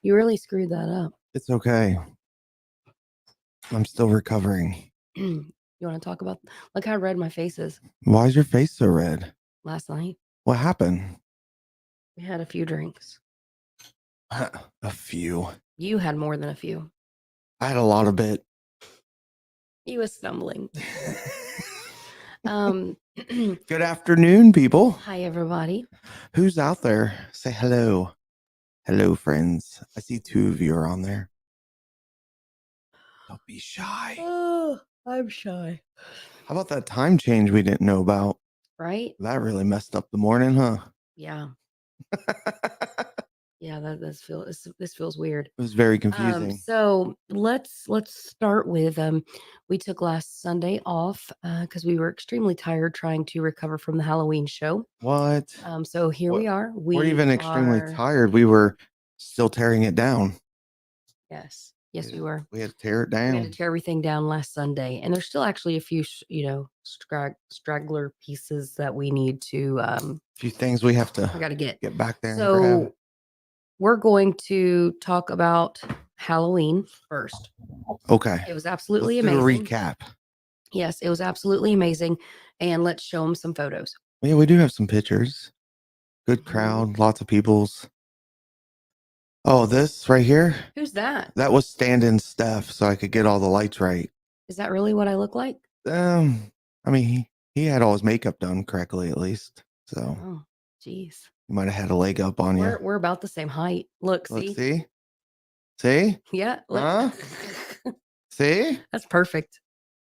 You really screwed that up. It's okay. I'm still recovering. You want to talk about? Look how red my face is. Why is your face so red? Last night What happened? we had a few drinks. A few. You had more than a few. I had a lot of it. You was stumbling. Good afternoon, people. Hi, everybody. Who's out there? Say hello. Hello, friends. I see 2 of you are on there. Don't be shy. Oh, I'm shy. How about that time change we didn't know about? Right? That really messed up the morning, huh? Yeah. Yeah, this feels weird. It was very confusing. So let's start with we took last Sunday off because we were extremely tired trying to recover from the Halloween show. What? So here we are. We're even extremely tired. We were still tearing it down. Yes, we were. We had to tear it down. We had to tear everything down last Sunday, and there's still actually a few, straggler pieces that we need to. A few things we have to. We got to get back there. So and grab. we're going to talk about Halloween first. Okay. It was absolutely amazing. amazing. Recap. Yes, it was absolutely amazing, and let's show them some photos. Yeah, we do have some pictures. Good crowd, lots of peoples. Oh, this right here? Who's that? That was stand-in Steph, so I could get all the lights right. Is that really what I look like? I mean, he had all his makeup done correctly, at least. So, oh, jeez, you might have had a leg up on you. We're about the same height. Look, see? See? Yeah. Look. Huh? See? That's perfect.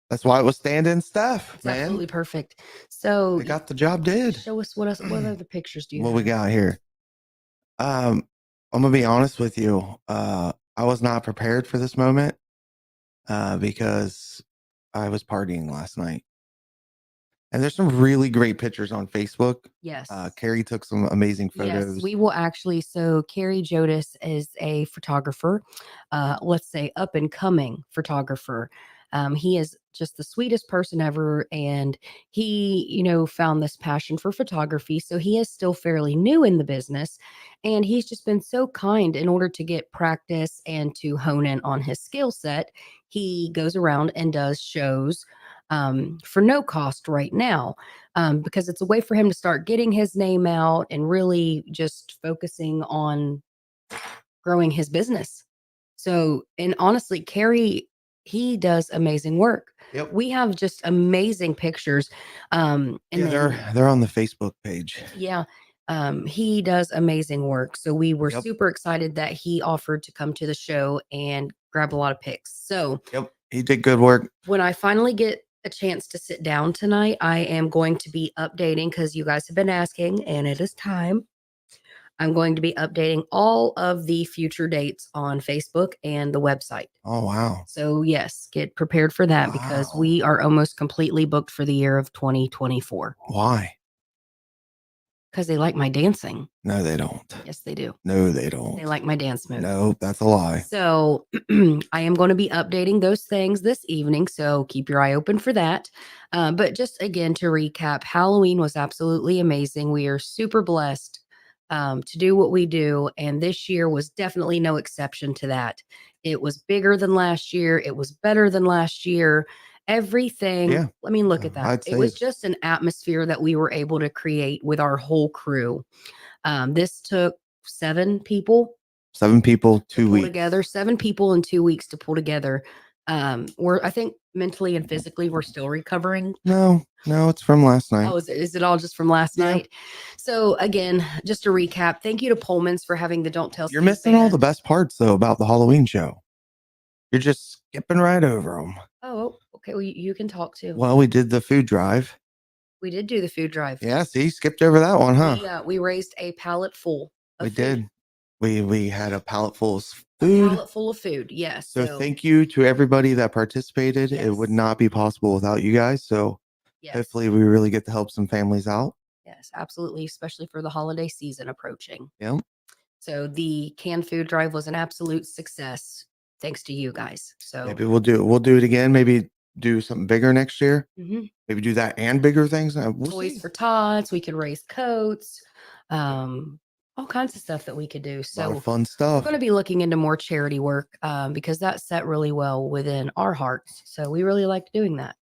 That's why it was stand-in Steph, It's man. absolutely perfect. So they got the job did. Show us what other pictures do you what have? we got here? I'm gonna be honest with you. I was not prepared for this moment because I was partying last night. And there's some really great pictures on Facebook. Yes. Carrie took some amazing photos. Yes, we will actually. So Carrie Jodis is a photographer, let's say up and coming photographer. He is just the sweetest person ever. And he, found this passion for photography. So he is still fairly new in the business. And he's just been so kind in order to get practice and to hone in on his skill set. He goes around and does shows for no cost right now. Because it's a way for him to start getting his name out and really just focusing on growing his business. So, and honestly, Carrie, he does amazing work. Yep. We have just amazing pictures. And they're on the Facebook page. Yeah. He does amazing work. So we were super excited that he offered to come to the show and grab a lot of pics. So he did good work. When I finally get a chance to sit down tonight, I am going to be updating because you guys have been asking and it is time. I'm going to be updating all of the future dates on Facebook and the website. Oh, wow. So yes, get prepared for that because we are almost completely booked for the year of 2024. Why? Because they like my dancing. No, they don't. Yes, they do. No, they don't. They like my dance moves. No, that's a lie. So I am going to be updating those things this evening. So keep your eye open for that. But just again, to recap, Halloween was absolutely amazing. We are super blessed to do what we do. And this year was definitely no exception to that. It was bigger than last year. It was better than last year. Everything. Yeah. I mean, look at that. It was just an atmosphere that we were able to create with our whole crew. This took 7 people. 7 people, 2 weeks together. 7 people in 2 weeks to pull together. I think mentally and physically we're still recovering. No, it's from last night. Oh, is it all just from last night? So again, just to recap, thank you to Pullman's for having the Don't Tell. You're missing all the best parts though about the Halloween show. You're just skipping right over them. Oh, okay. Well, you can talk too. Well, we did the food drive. We did do the food drive. Yeah, see, skipped over that one, huh? We raised a pallet full of food. Did. We had a pallet full of food. A pallet full of food, yes. So thank you to everybody that participated. Yes. It would not be possible without you guys. So hopefully we really get to help some families out. Yes, absolutely, especially for the holiday season approaching. Yeah. So the canned food drive was an absolute success, thanks to you guys. So maybe we'll do it again. Maybe do something bigger next year. Mm-hmm. Maybe do that and bigger things. Toys for tots. We could raise coats. all kinds of stuff that we could do. A lot of So fun we're stuff. going to be looking into more charity work because that set really well within our hearts. So we really liked doing that.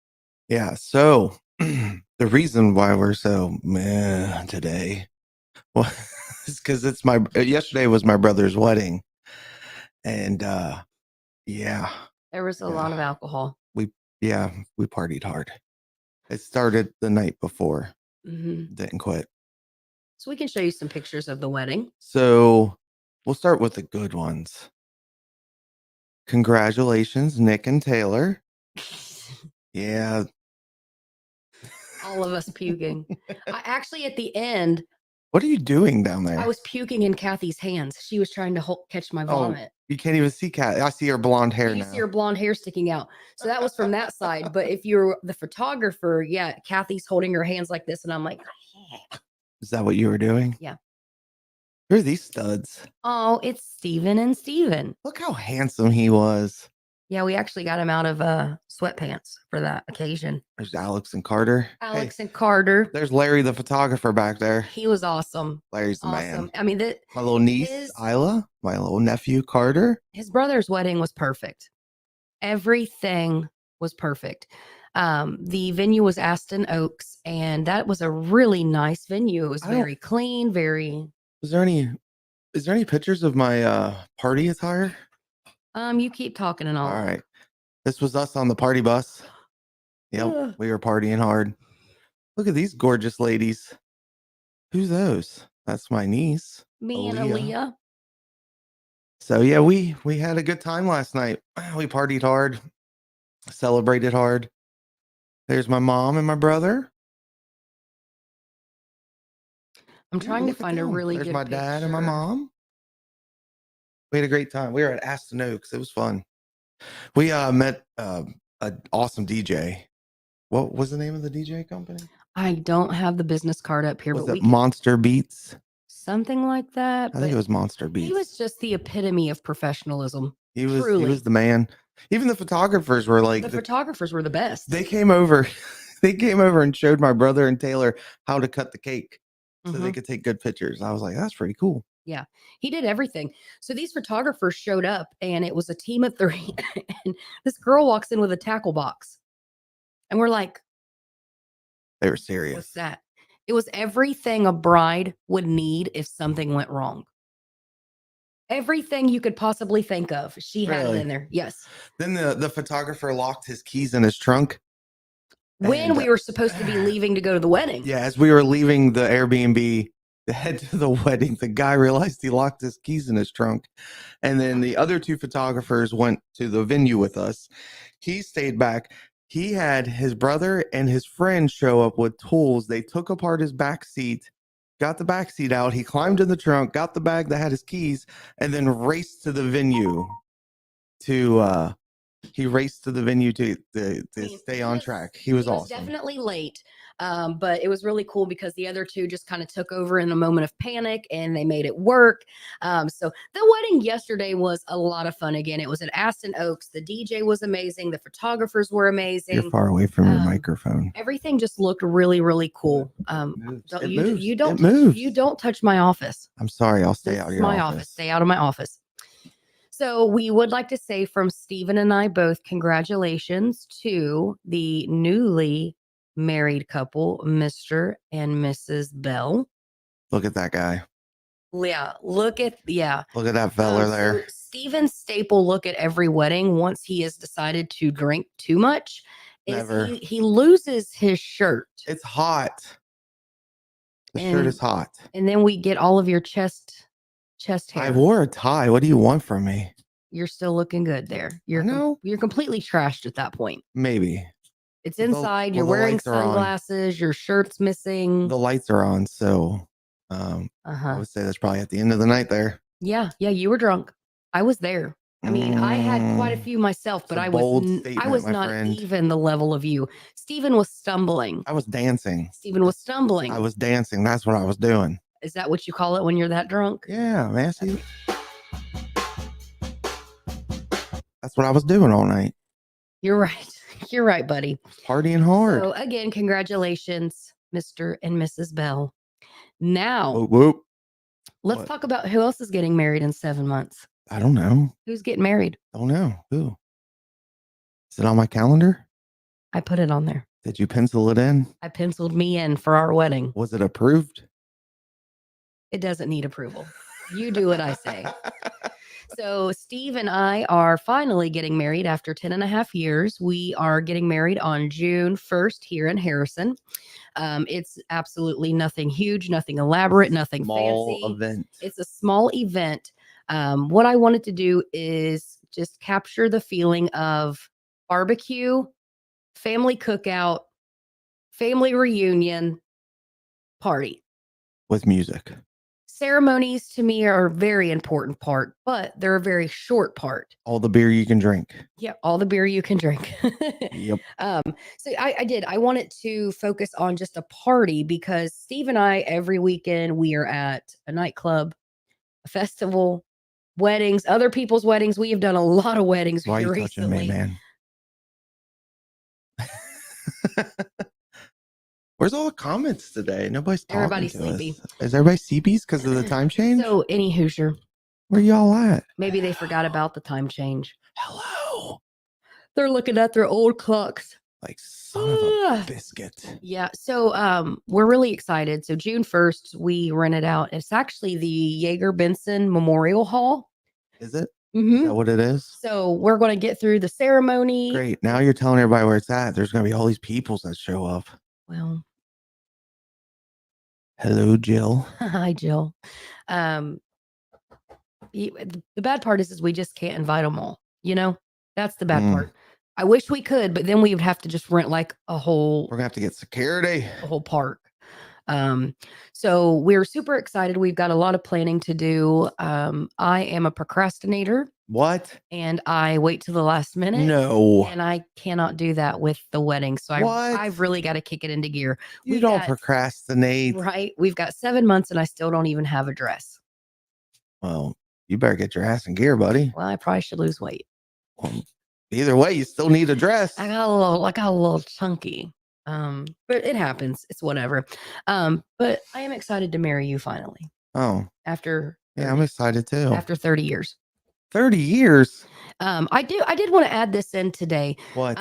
Yeah. So the reason why we're so meh today, well, is because it's my yesterday was my brother's wedding, and yeah, There was a yeah, lot of alcohol. we yeah we partied hard. It started the night before. Hmm. Didn't quit. So we can show you some pictures of the wedding. So we'll start with the good ones. Congratulations, Nick and Taylor. Yeah. All of us puking. I actually, at the end, What are you doing down I there? was puking in Kathy's hands. She was trying to catch my Oh, vomit. you can't even see Kat. I see her blonde hair You see now. her blonde hair sticking out. So that was from that side. But if you're the photographer, yeah, Kathy's holding her hands like this, and I'm like, Is that what you were doing? yeah. Who are these studs? Oh, it's Steven and Steven. Look how handsome he was. Yeah, we actually got him out of sweatpants for that occasion. There's Alex and Carter. Alex Hey, and Carter. there's Larry, the photographer, back there. He was awesome. Larry's the Awesome. man. I mean, that My little niece, his Isla. My little nephew, Carter. his brother's wedding was perfect. Everything was perfect. The venue was Aston Oaks, and that was a really nice venue. It was I don't. very clean, very. Is there any pictures of my party attire? You keep talking and All all. right. This was us on the party bus. Yep, we were partying hard. Look at these gorgeous ladies. Who's those? That's my niece, Me and Aaliyah. Aaliyah. So yeah, we had a good time last night. We partied hard, celebrated hard. There's my mom and my brother. I'm Ooh, trying to look at find a them. really There's good my picture. dad and my mom. We had a great time. We were at Aston Oaks. It was fun. We met an awesome DJ. What was the name of the DJ company? I don't have the business card up here, Was but it we could Monster Beats? something like that. I think it But was Monster he was Beats. just the epitome of professionalism. He Truly, was the man. Even the photographers were like the photographers were the best. they came over. They came over and showed my brother and Taylor how to cut the cake so they could take good pictures. I was like, that's pretty cool. Yeah, he did everything. So these photographers showed up, and it was a team of 3. And this girl walks in with a tackle box, and we're like, They were "What's serious. that?" It was everything a bride would need if something went wrong. Everything you could possibly think of, she had it Really? in there. Yes. Then the photographer locked his keys in his trunk. When And we were supposed to be leaving to go to the wedding. yeah, as we were leaving the Airbnb to head to the wedding, the guy realized he locked his keys in his trunk. And then the other 2 photographers went to the venue with us. He stayed back. He had his brother and his friend show up with tools. They took apart his back seat, got the back seat out. He climbed in the trunk, got the bag that had his keys, and then raced to the venue to he raced to the venue to stay on track. He was awesome. Definitely late, but it was really cool because the other 2 just kind of took over in a moment of panic, and they made it work. So the wedding yesterday was a lot of fun. Again, it was at Aston Oaks. The DJ was amazing. The photographers were amazing. You're far away from your microphone. Everything just looked really, really cool. It moves. You don't touch my office. I'm sorry. I'll stay This out of is your my office. Stay out of my office. So we would like to say from Stephen and I both, congratulations to the newly married couple, Mr. and Mrs. Bell. Look at that guy. Yeah, Look at that fella there. So Stephen's staple look at every wedding once he has decided to drink too much is Never. he loses his shirt. It's hot. The shirt is hot. And then we get all of your chest hair. I wore a tie. What do you want from me? You're still looking good there. You're completely trashed at that point. Maybe. It's inside. You're wearing sunglasses. Your shirt's missing. The lights are on, so I would say that's probably at the end of the night there. Yeah, you were drunk. I was there. I mean, I had quite a few myself, but I was not even the level of you. Stephen was stumbling. I was dancing. Stephen was stumbling. I was dancing. That's what I was doing. Is that what you call it when you're that drunk? Yeah, man. See, that's what I was doing all night. You're right. You're right, buddy. Partying hard. So again, congratulations, Mr. and Mrs. Bell. Now, whoop, whoop. Let's What? talk about who else is getting married in 7 months. I don't know. Who's getting married? Don't know. Who? Is it on my calendar? I put it on there. Did you pencil it in? I penciled me in for our wedding. Was it approved? It doesn't need approval. You do what I say. So Steve and I are finally getting married after 10 and a half years. We are getting married on June 1st here in Harrison. It's absolutely nothing huge, nothing elaborate, nothing Small fancy. event. It's a small event. What I wanted to do is just capture the feeling of barbecue, family cookout, family reunion, party. With music. Ceremonies to me are a very important part, but they're a very short part. All the beer you can drink. Yeah, all the beer you can drink. Yep. So I wanted to focus on just a party because Steve and I, every weekend, we are at a nightclub, a festival, weddings, other people's weddings. We have done a lot of weddings Why are you touching me, recently. man? Where's all the comments today? Nobody's talking Everybody's to sleepy. us. Is everybody sleepy because of the time change? So, any Hoosier, Where y'all at? maybe they forgot about the time change. Hello. They're looking at their old clocks. Like son of a biscuit. Yeah. So we're really excited. So June 1st, we rented out. It's actually the Jaeger Benson Memorial Hall. Is it? Mm-hmm. Is that what it is? So we're going to get through the ceremony. Great. Now you're telling everybody where it's at. There's going to be all these peoples that show up. Well, hello, Jill. Hi, Jill. The bad part is we just can't invite them all. You know, that's the bad part. I wish we could, but then we would have to just rent like a whole. We're gonna have to get security. A whole park. So we're super excited. We've got a lot of planning to do. I am a procrastinator. What? And I wait till the last minute. No. And I cannot do that with the wedding. So I've really got to kick it into gear. You don't procrastinate. Right. We've got 7 months and I still don't even have a dress. Well, you better get your ass in gear, buddy. Well, I probably should lose weight. Well, either way, you still need a dress. I got a little chunky. But it happens. It's whatever. But I am excited to marry you finally. Oh. After 30, I'm excited too. After 30 years. 30 years. I did want to add this in today. What?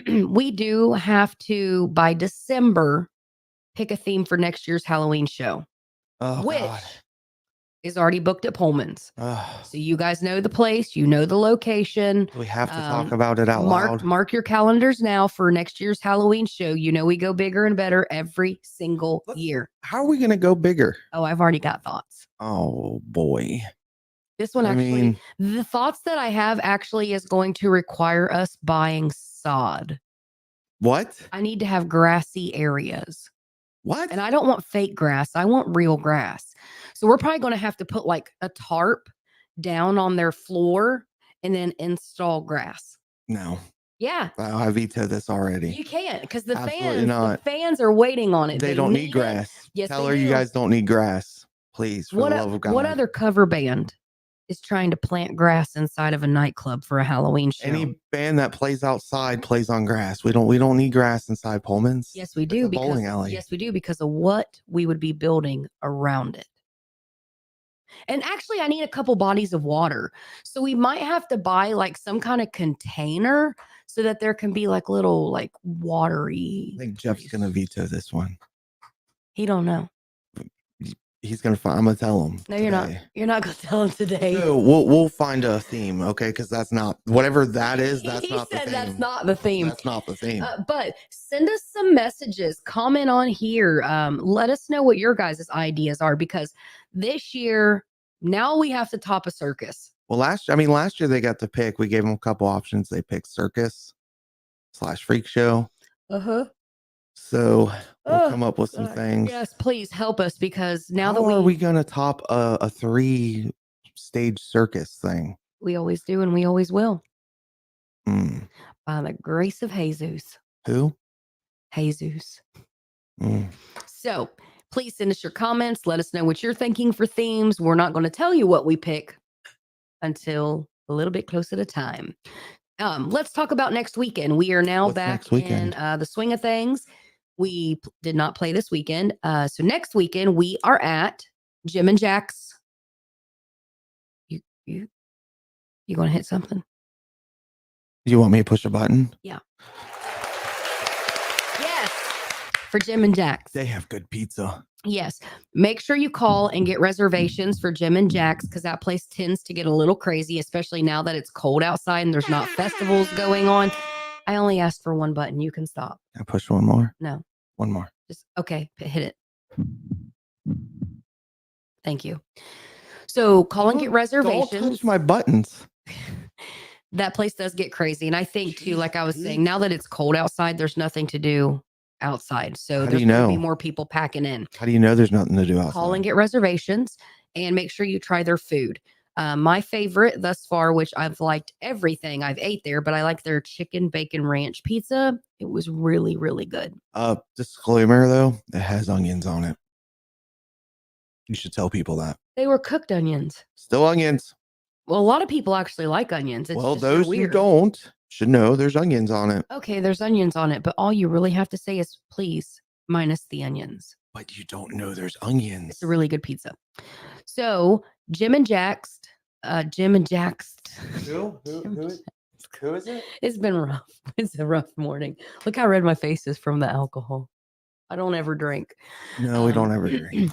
We do have to, by December, pick a theme for next year's Halloween show. Oh, which God. Is already booked at Pullman's. So you guys know the place, you know the location. We have to talk about it out loud. Mark your calendars now for next year's Halloween show. You know we go bigger and better every single year. How are we going to go bigger? Oh, I've already got thoughts. Oh, boy. This one the thoughts that I have actually is going to require us buying sod. What? I need to have grassy areas. What? And I don't want fake grass. I want real grass. So we're probably going to have to put like a tarp down on their floor and then install grass. No. Yeah. I vetoed this already. You can't because the fans are waiting on it. They don't need grass. Yes, tell her you guys don't need grass. Please, for the love of God. What other cover band is trying to plant grass inside of a nightclub for a Halloween show? Any band that plays outside plays on grass. We don't need grass inside Pullman's. Yes, we do. Bowling alley. Yes, we do because of what we would be building around it. And actually, I need a couple bodies of water. So we might have to buy like some kind of container so that there can be like little like watery. I think Jeff's going to veto this one. He don't know. He's gonna find. I'm gonna tell him. No, you're not. You're not gonna tell him today. So we'll find a theme, okay? Because that's not whatever that is. That's not the theme. That's not the theme. That's not the theme. But send us some messages. Comment on here. Let us know what your guys' ideas are because this year now we have to top a circus. Well, last year they got to pick. We gave them a couple options. They picked circus / freak show. So we'll come up with some things. Yes, please help us because now are we going to top a 3-stage circus thing? We always do and we always will. By the grace of Jesus. Who? Jesus. So please send us your comments. Let us know what you're thinking for themes. We're not going to tell you what we pick until a little bit closer to time. Let's talk about next weekend. We are now back in the swing of things. We did not play this weekend. So next weekend we are at Jim and Jack's You going to hit something? Do you want me to push a button? Yeah. Yes. For Jim and Jack's. They have good pizza. Yes. Make sure you call and get reservations for Jim and Jack's because that place tends to get a little crazy, especially now that it's cold outside and there's not festivals going on. I only asked for one button. You can stop. Can I push one more? No. One more. Just okay. Hit it. Thank you. So call and get reservations. Don't touch my buttons. That place does get crazy. And I think too, like I was saying, now that it's cold outside, there's nothing to do outside. So there's going to be more people packing in. How do you know there's nothing to do outside? Call and get reservations and make sure you try their food. My favorite thus far, which I've liked everything I've ate there, but I like their chicken bacon ranch pizza. It was really, really good. Disclaimer though, it has onions on it. You should tell people that. They were cooked onions. Still onions. Well, a lot of people actually like onions. It's well, those who don't should know there's onions on it. Okay, there's onions on it, but all you really have to say is please minus the onions. But you don't know there's onions. It's a really good pizza. So Jim and Jack's. Jim and Jack's. Who is it? It's been rough. It's a rough morning. Look how red my face is from the alcohol. I don't ever drink. No, we don't ever drink.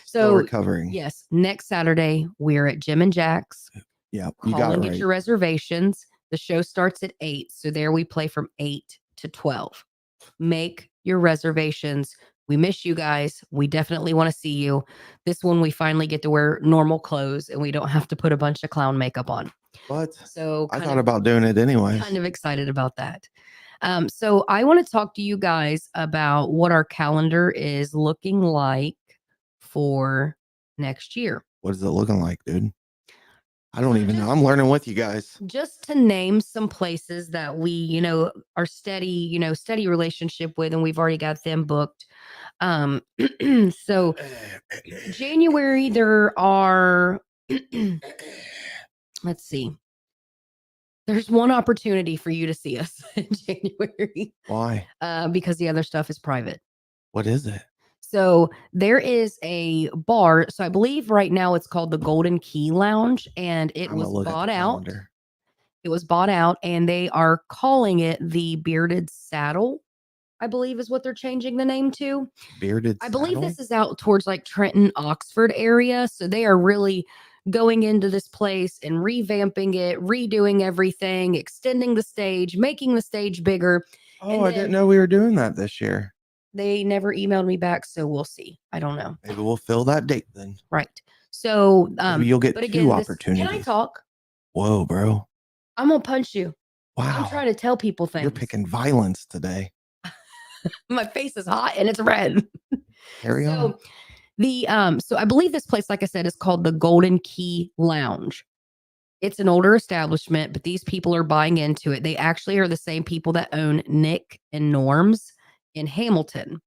So still recovering. Yes, next Saturday we're at Jim and Jack's. Yeah, you got it right. Get your reservations. The show starts at 8, so there we play from 8 to 12. Make your reservations. We miss you guys. We definitely want to see you. This one we finally get to wear normal clothes and we don't have to put a bunch of clown makeup on. But so I thought about doing it anyway. Kind of excited about that. So I want to talk to you guys about what our calendar is looking like for next year. What is it looking like, dude? I don't even know. I'm learning with you guys. Just to name some places that we, are steady relationship with, and we've already got them booked. So January, there are, let's see. There's one opportunity for you to see us in January. Why? Because the other stuff is private. What is it? So there is a bar. So I believe right now it's called the Golden Key Lounge, and it was bought out. It was bought out, and they are calling it the Bearded Saddle, I believe is what they're changing the name to. Bearded Saddle? I believe this is out towards like Trenton, Oxford area. So they are really going into this place and revamping it, redoing everything, extending the stage, making the stage bigger. Oh, I didn't know we were doing that this year. They never emailed me back, so we'll see. I don't know. Maybe we'll fill that date then. Right. So maybe you'll get two opportunities. Can I talk? Whoa, bro. I'm gonna punch you. Wow. I'm trying to tell people things. You're picking violence today. My face is hot and it's red. Carry on. So I believe this place, like I said, is called the Golden Key Lounge. It's an older establishment, but these people are buying into it. They actually are the same people that own Nick and Norm's in Hamilton.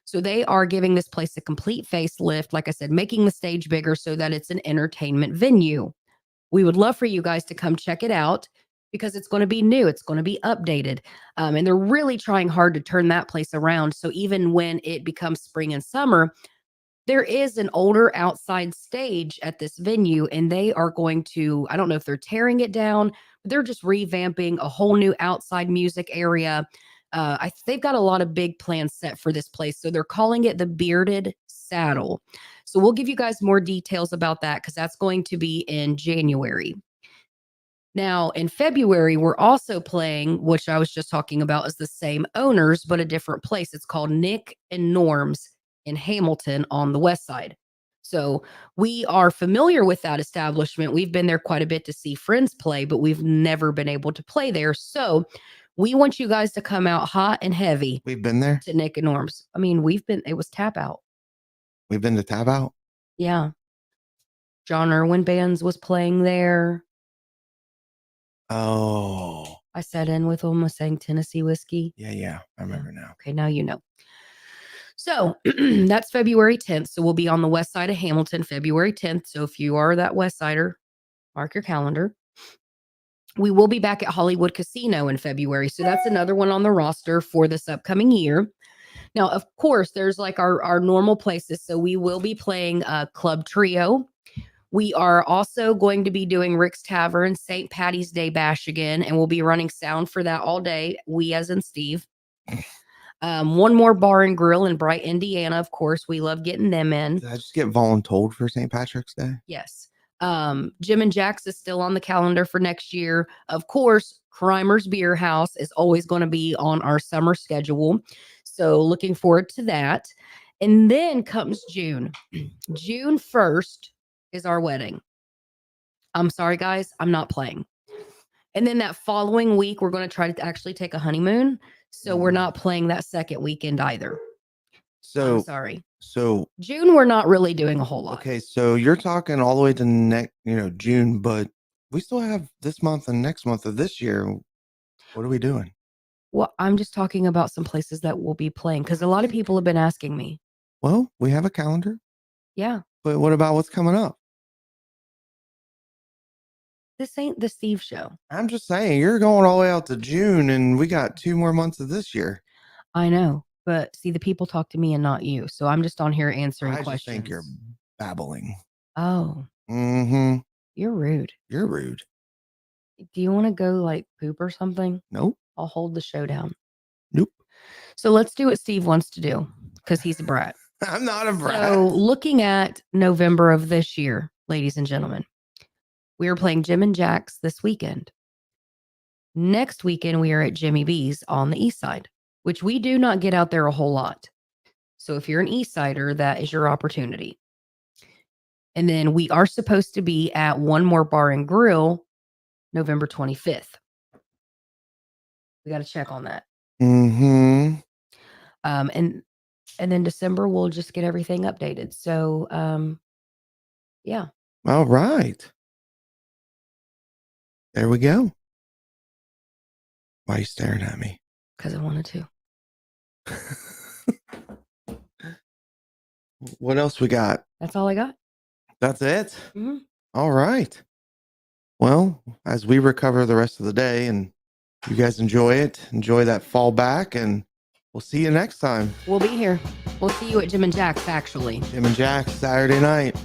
So they are giving this place a complete facelift, like I said, making the stage bigger so that it's an entertainment venue. We would love for you guys to come check it out because it's going to be new. It's going to be updated. And they're really trying hard to turn that place around. So even when it becomes spring and summer, there is an older outside stage at this venue, and they are going to, I don't know if they're tearing it down, but they're just revamping a whole new outside music area. They've got a lot of big plans set for this place. So they're calling it the Bearded Saddle. So we'll give you guys more details about that because that's going to be in January. Now, in February, we're also playing, which I was just talking about, is the same owners, but a different place. It's called Nick and Norm's in Hamilton on the west side. So we are familiar with that establishment. We've been there quite a bit to see friends play, but we've never been able to play there. So we want you guys to come out hot and heavy. We've been there to Nick and Norm's. I mean, it was Tap Out. We've been to Tap Out? Yeah. John Irwin Bands was playing there. Oh. I sat in with them. I sang Tennessee Whiskey. Yeah. I remember now. Okay, now you know. So that's February 10th. So we'll be on the west side of Hamilton, February 10th. So if you are that west sider, mark your calendar. We will be back at Hollywood Casino in February. So that's another one on the roster for this upcoming year. Now, of course, there's like our normal places. So we will be playing Club Trio. We are also going to be doing Rick's Tavern St. Patty's Day Bash again, and we'll be running sound for that all day. We, as in Steve. One more bar and grill in Bright, Indiana. Of course, we love getting them in. Did I just get voluntold for St. Patrick's Day? Yes. Jim and Jack's is still on the calendar for next year. Of course, Crimer's Beer House is always going to be on our summer schedule. So looking forward to that. And then comes June. June 1st is our wedding. I'm sorry, guys, I'm not playing. And then that following week, we're going to try to actually take a honeymoon. So we're not playing that second weekend either. So I'm sorry. So June, we're not really doing a whole lot. okay, so you're talking all the way to next, June, but we still have this month and next month of this year. What are we doing? Well, I'm just talking about some places that we'll be playing because a lot of people have been asking me. Well, we have a calendar, Yeah, but what about what's coming up? this ain't the Steve show. I'm just saying, you're going all the way out to June, and we got 2 more months of this year. I know, but see, the people talk to me and not you. So I'm just on here answering I questions. just think you're babbling. Oh, Mm-hmm. you're rude. You're rude. Do you want to go like poop or something? Nope. I'll hold the show down. Nope. So let's do what Steve wants to do because he's a brat. I'm not a brat. So looking at November of this year, ladies and gentlemen, we are playing Jim and Jack's this weekend. Next weekend, we are at Jimmy B's on the east side, which we do not get out there a whole lot. So if you're an east sider, that is your opportunity. And then we are supposed to be at One More Bar and Grill November 25th. We got to check on that. Mm-hmm. And then December, we'll just get everything updated. So, yeah. All right. There we go. Why are you staring at me? Because I wanted to. What else we got? That's all I got. That's it? Mm-hmm. All right. Well, as we recover the rest of the day and you guys enjoy that fall back, and we'll see you next time. We'll be here. We'll see you at Jim and Jack's, actually. Jim and Jack's, Saturday night.